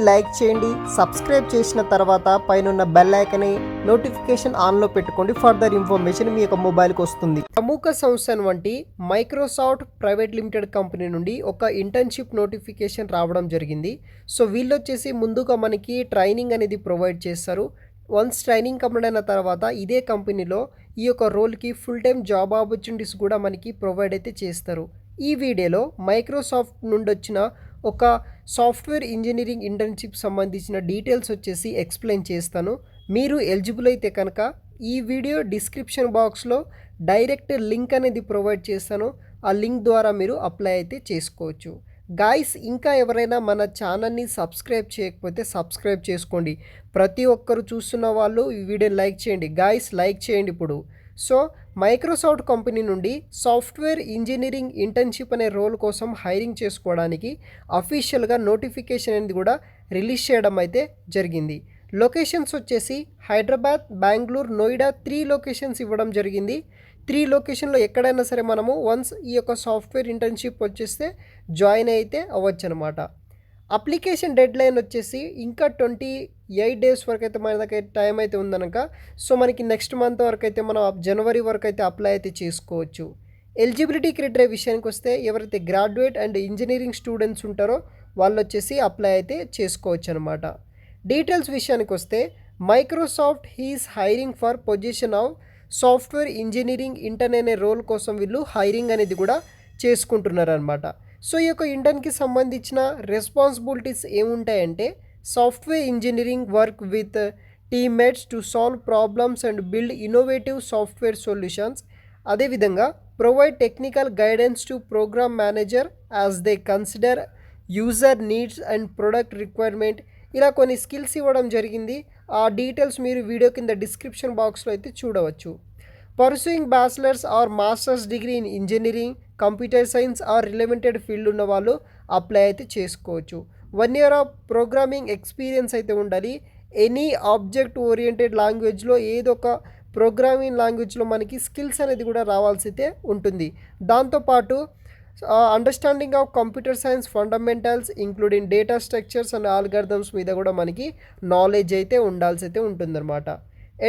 Like చేయండి. Subscribe చేసిన తర్వాత పైన బెల్ ఐకాన్ నోటిఫికేషన్ ఆన్లో పెట్టుకోండి. ఫర్దర్ ఇన్ఫర్మేషన్ మీ యొక్క మొబైల్కి వస్తుంది. ప్రముఖ సంస్థ వంటి మైక్రోసాఫ్ట్ ప్రైవేట్ లిమిటెడ్ కంపెనీ నుండి ఒక ఇంటర్న్షిప్ నోటిఫికేషన్ రావడం జరిగింది. సో వీళ్ళు వచ్చేసి ముందుగా మనకి ట్రైనింగ్ అనేది ప్రొవైడ్ చేస్తారు. వన్స్ ట్రైనింగ్ కంప్లీట్ అయిన తర్వాత ఇదే కంపెనీలో ఈ యొక్క రోల్కి ఫుల్ టైం జాబ్ ఆపర్చునిటీస్ కూడా మనకి ప్రొవైడ్ అయితే చేస్తారు. ఈ వీడియోలో మైక్రోసాఫ్ట్ నుండి వచ్చిన ఒక సాఫ్ట్వేర్ ఇంజనీరింగ్ ఇంటర్న్షిప్ సంబంధించిన డీటెయిల్స్ వచ్చేసి ఎక్స్ప్లెయిన్ చేస్తాను. మీరు ఎలిజిబుల్ అయితే కనుక ఈ వీడియో డిస్క్రిప్షన్ బాక్స్లో డైరెక్ట్ లింక్ అనేది ప్రొవైడ్ చేస్తాను. ఆ లింక్ ద్వారా మీరు అప్లై అయితే చేసుకోవచ్చు. గాయ్స్, ఇంకా ఎవరైనా మన ఛానల్ని సబ్స్క్రైబ్ చేయకపోతే సబ్స్క్రైబ్ చేసుకోండి. ప్రతి ఒక్కరు చూస్తున్న వాళ్ళు ఈ వీడియోని లైక్ చేయండి. గాయ్స్, లైక్ చేయండి ఇప్పుడు. సో మైక్రోసాఫ్ట్ కంపెనీ నుండి సాఫ్ట్వేర్ ఇంజనీరింగ్ ఇంటర్న్షిప్ అనే రోల్ కోసం హైరింగ్ చేసుకోవడానికి అఫీషియల్గా నోటిఫికేషన్ అనేది కూడా రిలీజ్ చేయడం అయితే జరిగింది. లొకేషన్స్ వచ్చేసి హైదరాబాద్, బెంగళూరు, నోయిడా 3 లొకేషన్స్ ఇవ్వడం జరిగింది. 3 లొకేషన్లో ఎక్కడైనా సరే మనము వన్స్ ఈ యొక్క సాఫ్ట్వేర్ ఇంటర్న్షిప్ వచ్చేస్తే జాయిన్ అయితే అవ్వచ్చు అనమాట. అప్లికేషన్ డెడ్ లైన్ వచ్చేసి ఇంకా 28 డేస్ వరకు అయితే మన దగ్గర టైం అయితే ఉందనక. సో మనకి నెక్స్ట్ మంత్ వరకు అయితే మనం జనవరి వరకు అయితే అప్లై అయితే చేసుకోవచ్చు. ఎలిజిబిలిటీ క్రైటీరియా విషయానికి వస్తే ఎవరైతే గ్రాడ్యుయేట్ అండ్ ఇంజనీరింగ్ స్టూడెంట్స్ ఉంటారో వాళ్ళు వచ్చేసి అప్లై అయితే చేసుకోవచ్చు అనమాట. డీటెయిల్స్ విషయానికి వస్తే Microsoft he's hiring for position of software engineering intern అనే రోల్ కోసం వీళ్ళు హైరింగ్ అనేది కూడా చేసుకుంటున్నారు అనమాట. సో ఈ యొక్క ఇంటర్న్కి సంబంధించిన రెస్పాన్సిబిలిటీస్ ఏముంటాయంటే software engineering work with teammates to solve problems and build innovative software solutions. అదేవిధంగా provide technical guidance to program manager as they consider user needs and product requirement. ఇలా కొన్ని స్కిల్స్ ఇవ్వడం జరిగింది. ఆ డీటెయిల్స్ మీరు వీడియో కింద description బాక్స్లో అయితే చూడవచ్చు. Pursuing bachelors or masters degree in engineering, computer science or relevant field ఉన్న వాళ్ళు అప్లై అయితే చేసుకోవచ్చు. 1 year ఆఫ్ ప్రోగ్రామింగ్ ఎక్స్పీరియన్స్ అయితే ఉండాలి. ఎనీ ఆబ్జెక్ట్ ఓరియంటెడ్ లాంగ్వేజ్లో ఏదో ఒక ప్రోగ్రామింగ్ లాంగ్వేజ్లో మనకి స్కిల్స్ అనేది కూడా రావాల్సి అయితే ఉంటుంది. దాంతోపాటు understanding of computer science fundamentals including data structures and algorithms మీద కూడా మనకి నాలెడ్జ్ అయితే ఉండాల్సి అయితే ఉంటుందన్నమాట.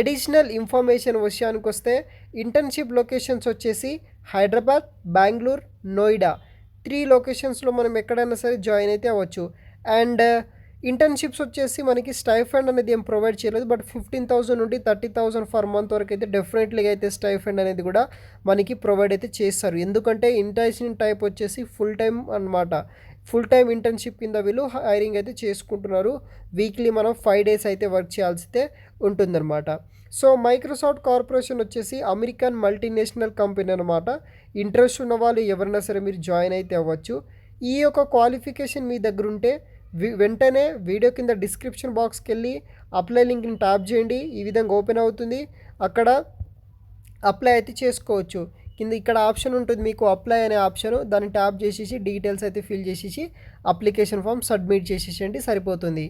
అడిషనల్ ఇన్ఫర్మేషన్ విషయానికి వస్తే ఇంటర్న్షిప్ లొకేషన్స్ వచ్చేసి హైదరాబాద్, బెంగళూరు, నోయిడా 3 లొకేషన్స్లో మనం ఎక్కడైనా సరే జాయిన్ అయితే అవ్వచ్చు. అండ్ ఇంటర్న్షిప్స్ వచ్చేసి మనకి స్టైఫండ్ అనేది ఏం ప్రొవైడ్ చేయలేదు. బట్ 15,000 నుండి 30,000 ఫర్ మంత్ వరకు అయితే డెఫినెట్లీగా అయితే స్టైఫండ్ అనేది కూడా మనకి ప్రొవైడ్ అయితే చేస్తారు. ఎందుకంటే ఇంటర్న్షిప్ టైప్ వచ్చేసి ఫుల్ టైం అనమాట. ఫుల్ టైం ఇంటర్న్షిప్ కింద వీళ్ళు హైరింగ్ అయితే చేసుకుంటున్నారు. వీక్లీ మనం 5 days అయితే వర్క్ చేయాల్సి అయితే ఉంటుందన్నమాట. సో మైక్రోసాఫ్ట్ కార్పొరేషన్ వచ్చేసి అమెరికన్ మల్టీనేషనల్ కంపెనీ అనమాట. ఇంట్రెస్ట్ ఉన్న వాళ్ళు ఎవరైనా సరే మీరు జాయిన్ అయితే అవ్వచ్చు. ఈ యొక్క క్వాలిఫికేషన్ మీ దగ్గర ఉంటే వెంటనే వీడియో కింద డిస్క్రిప్షన్ బాక్స్కి వెళ్ళి అప్లై లింక్ని ట్యాప్ చేయండి. ఈ విధంగా ఓపెన్ అవుతుంది. అక్కడ అప్లై అయితే చేసుకోవచ్చు. కింద ఇక్కడ ఆప్షన్ ఉంటుంది మీకు అప్లై అనే ఆప్షన్. దాన్ని ట్యాప్ చేసేసి డీటెయిల్స్ అయితే ఫిల్ చేసేసి అప్లికేషన్ ఫామ్ సబ్మిట్ చేసేసేయండి, సరిపోతుంది.